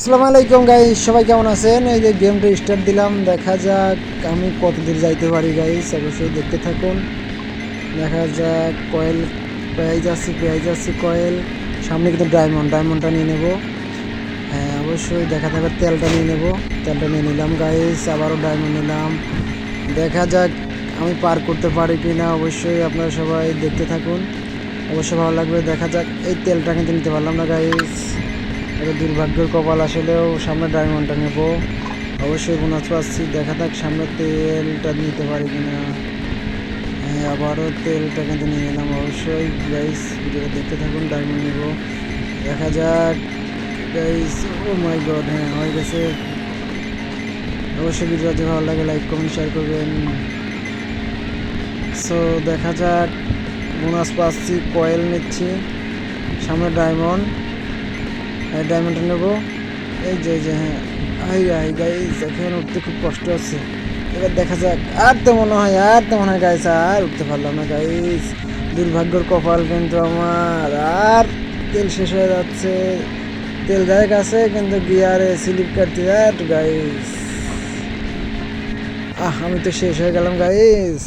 আসসালামু আলাইকুম গাইস, সবাই কেমন আছেন? এই যে গেমটা স্টার্ট দিলাম, দেখা যাক আমি কত দূর যাইতে পারি গাইস। অবশ্যই দেখতে থাকুন, দেখা যাক। কয়েল পেয়ে যাচ্ছি কয়েল। সামনে কিন্তু ডায়মন্ডটা নিয়ে নেব। হ্যাঁ, অবশ্যই দেখা থাকার তেলটা নিয়ে নেব। তেলটা নিয়ে নিলাম গাইস, আবারও ডায়মন্ড নিলাম। দেখা যাক আমি পার করতে পারি কি না। অবশ্যই আপনারা সবাই দেখতে থাকুন, অবশ্যই ভালো লাগবে। দেখা যাক, এই তেলটা কিন্তু নিতে পারলাম না গাইস, এটা দুর্ভাগ্যের কপাল। আসলেও সামনে ডায়মন্ডটা নেব, অবশ্যই বোনাস পাচ্ছি। দেখা যাক সামনে তেলটা নিতে পারি কিনা। হ্যাঁ, আবারও তেলটা কিন্তু নিয়ে নিলাম। অবশ্যই গাইস ভিডিওটা দেখতে থাকুন, ডায়মন্ড নেব। দেখা যাক গাইস। ও মাই গড, হ্যাঁ হয়ে গেছে। অবশ্যই ভিডিও যদি ভালো লাগে লাইক কমেন্ট শেয়ার করবেন। সো দেখা যাক, বোনাস পাচ্ছি, কয়েল নিচ্ছি, সামনে ডায়মন্ড। ডায়মন্ডটা নেবো। এই যে হ্যাঁ, আই গাইস, এখন উঠতে খুব কষ্ট হচ্ছে। এবার দেখা যাক। আর তো মনে হয় গাইস, আর উঠতে পারলাম না গাইস। দুর্ভাগ্যর কপাল কিন্তু আমার। আর তেল শেষ হয়ে যাচ্ছে। তেল দেয় আছে কিন্তু গিয়ারে স্লিপ কাটতে গাইস। আমি তো শেষ হয়ে গেলাম গাইস।